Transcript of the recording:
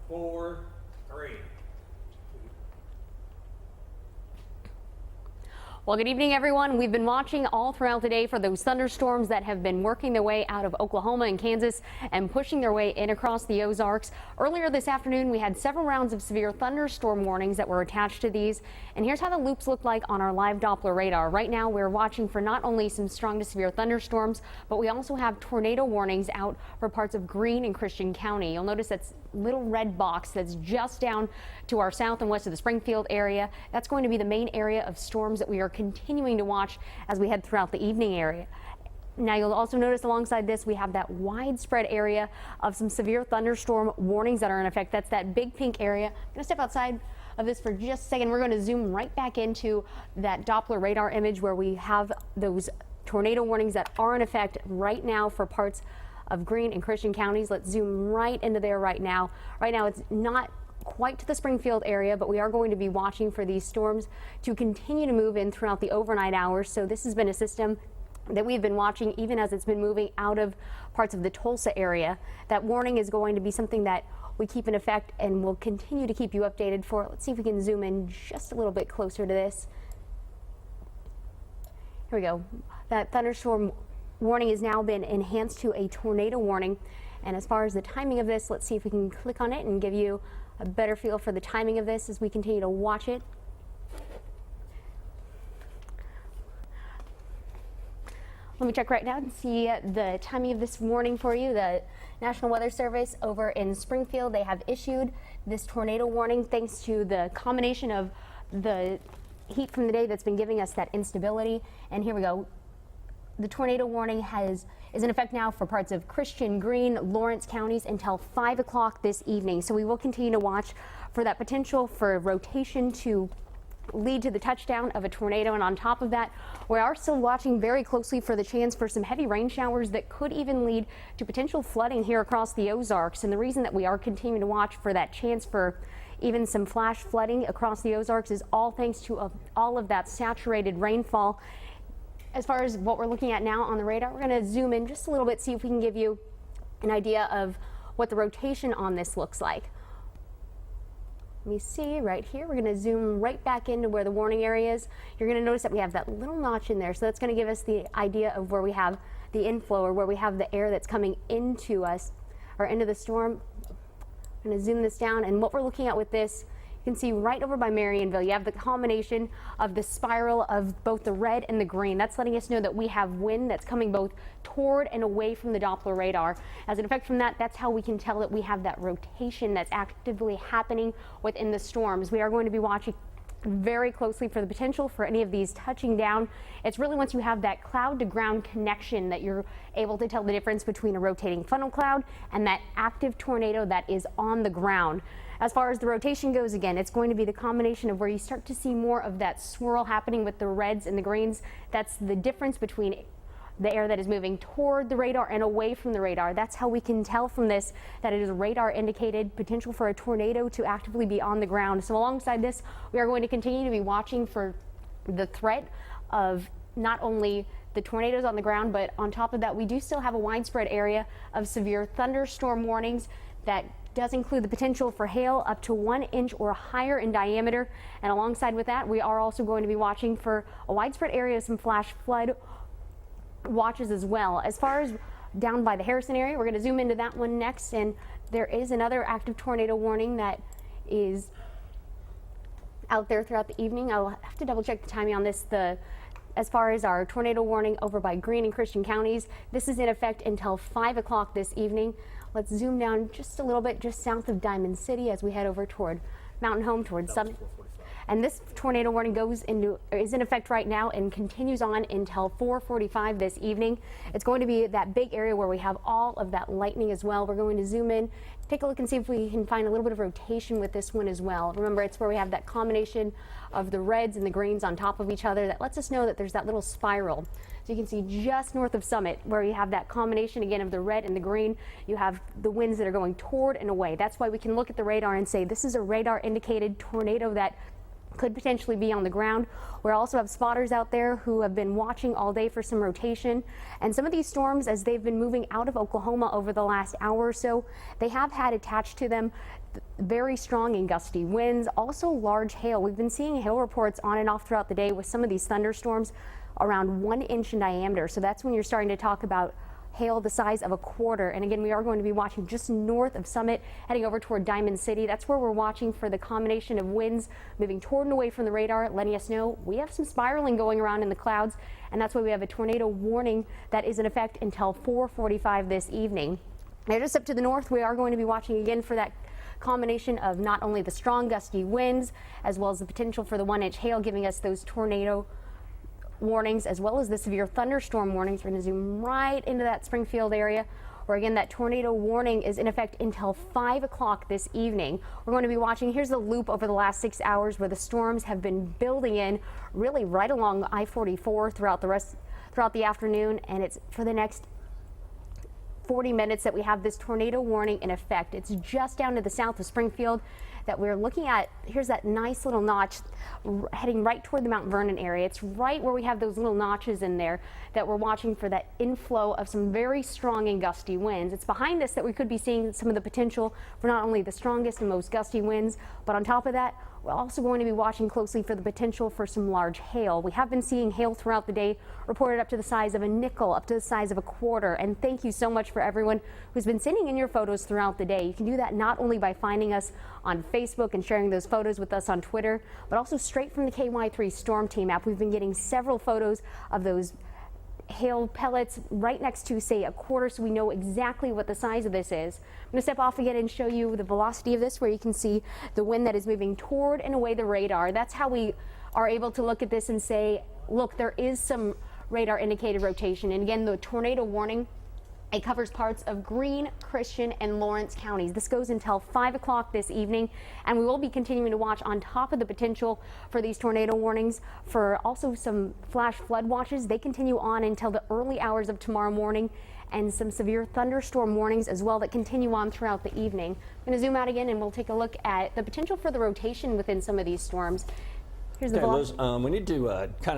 4, 3. Well, good evening, everyone. We've been watching all throughout the day for those thunderstorms that have been working their way out of Oklahoma and Kansas and pushing their way in across the Ozarks. Earlier this afternoon, we had several rounds of severe thunderstorm warnings that were attached to these. And here's how the loops look like on our live Doppler radar. Right now, we're watching for not only some strong to severe thunderstorms, but we also have tornado warnings out for parts of Greene and Christian County. You'll notice that's little red box that's just down to our south and west of the Springfield area. That's going to be the main area of storms that we are continuing to watch as we head throughout the evening area. Now, you'll also notice alongside this, we have that widespread area of some severe thunderstorm warnings that are in effect. That's that big pink area. I'm going to step outside of this for just a second. We're going to zoom right back into that Doppler radar image where we have those tornado warnings that are in effect right now for parts of Greene and Christian counties. Let's zoom right into there right now. Right now, it's not quite to the Springfield area, but we are going to be watching for these storms to continue to move in throughout the overnight hours. So this has been a system that we've been watching even as it's been moving out of parts of the Tulsa area. That warning is going to be something that we keep in effect and will continue to keep you updated for. Let's see if we can zoom in just a little bit closer to this. Here we go. That thunderstorm warning has now been enhanced to a tornado warning. And as far as the timing of this, let's see if we can click on it and give you a better feel for the timing of this as we continue to watch it. Let me check right now and see the timing of this warning for you. The National Weather Service over in Springfield, they have issued this tornado warning thanks to the combination of the heat from the day that's been giving us that instability. And here we go. The tornado warning is in effect now for parts of Christian, Greene, Lawrence counties until 5 o'clock this evening. So we will continue to watch for that potential for rotation to lead to the touchdown of a tornado. And on top of that, we are still watching very closely for the chance for some heavy rain showers that could even lead to potential flooding here across the Ozarks. And the reason that we are continuing to watch for that chance for even some flash flooding across the Ozarks is all thanks to all of that saturated rainfall. As far as what we're looking at now on the radar, we're going to zoom in just a little bit, see if we can give you an idea of what the rotation on this looks like. Let me see right here. We're going to zoom right back into where the warning area is. You're going to notice that we have that little notch in there. So that's going to give us the idea of where we have the inflow or where we have the air that's coming into us or into the storm. I'm going to zoom this down. And what we're looking at with this, you can see right over by Marionville, you have the combination of the spiral of both the red and the green. That's letting us know that we have wind that's coming both toward and away from the Doppler radar. As an effect from that, that's how we can tell that we have that rotation that's actively happening within the storms. We are going to be watching very closely for the potential for any of these touching down. It's really once you have that cloud to ground connection that you're able to tell the difference between a rotating funnel cloud and that active tornado that is on the ground. As far as the rotation goes, again, it's going to be the combination of where you start to see more of that swirl happening with the reds and the greens. That's the difference between the air that is moving toward the radar and away from the radar. That's how we can tell from this that it is radar indicated potential for a tornado to actively be on the ground. So alongside this, we are going to continue to be watching for the threat of not only the tornadoes on the ground, but on top of that, we do still have a widespread area of severe thunderstorm warnings that does include the potential for hail up to 1 inch or higher in diameter. And alongside with that, we are also going to be watching for a widespread area of some flash flood watches as well. As far as down by the Harrison area, we're going to zoom into that one next. And there is another active tornado warning that is out there throughout the evening. I'll have to double check the timing on this. As far as our tornado warning over by Greene and Christian counties, this is in effect until 5 o'clock this evening. Let's zoom down just a little bit, just south of Diamond City as we head over toward Mountain Home, towards Summit. And this tornado warning is in effect right now and continues on until 4:45 this evening. It's going to be that big area where we have all of that lightning as well. We're going to zoom in, take a look and see if we can find a little bit of rotation with this one as well. Remember, it's where we have that combination of the reds and the greens on top of each other that lets us know that there's that little spiral. So you can see just north of Summit where you have that combination again of the red and the green. You have the winds that are going toward and away. That's why we can look at the radar and say this is a radar indicated tornado that could potentially be on the ground. We also have spotters out there who have been watching all day for some rotation. And some of these storms, as they've been moving out of Oklahoma over the last hour or so, they have had attached to them very strong and gusty winds, also large hail. We've been seeing hail reports on and off throughout the day with some of these thunderstorms around 1 inch in diameter. So that's when you're starting to talk about hail the size of a quarter. And again, we are going to be watching just north of Summit, heading over toward Diamond City. That's where we're watching for the combination of winds moving toward and away from the radar, letting us know we have some spiraling going around in the clouds. And that's why we have a tornado warning that is in effect until 4:45 this evening. Now, just up to the north, we are going to be watching again for that combination of not only the strong gusty winds, as well as the potential for the 1 inch hail, giving us those tornado warnings, as well as the severe thunderstorm warnings. We're going to zoom right into that Springfield area, where again that tornado warning is in effect until 5 o'clock this evening. We're going to be watching, here's the loop over the last 6 hours where the storms have been building in really right along I-44 throughout the afternoon, and it's for the next 40 minutes that we have this tornado warning in effect. It's just down to the south of Springfield that we're looking at. Here's that nice little notch heading right toward the Mount Vernon area. It's right where we have those little notches in there that we're watching for that inflow of some very strong and gusty winds. It's behind this that we could be seeing some of the potential for not only the strongest and most gusty winds, but on top of that, we're also going to be watching closely for the potential for some large hail. We have been seeing hail throughout the day, reported up to the size of a nickel, up to the size of a quarter. And thank you so much for everyone who's been sending in your photos throughout the day. You can do that not only by finding us on Facebook and sharing those photos with us on Twitter, but also straight from the KY3 Storm Team app. We've been getting several photos of those hail pellets right next to, say, a quarter, so we know exactly what the size of this is. I'm going to step off again and show you the velocity of this, where you can see the wind that is moving toward and away the radar. That's how we are able to look at this and say, look, there is some radar indicated rotation. And again, the tornado warning, it covers parts of Greene, Christian, and Lawrence counties. This goes until 5 o'clock this evening, and we will be continuing to watch on top of the potential for these tornado warnings for also some flash flood watches. They continue on until the early hours of tomorrow morning, and some severe thunderstorm warnings as well that continue on throughout the evening. I'm going to zoom out again, and we'll take a look at the potential for the rotation within some of these storms. Here's the okay, Liz, we need to kind of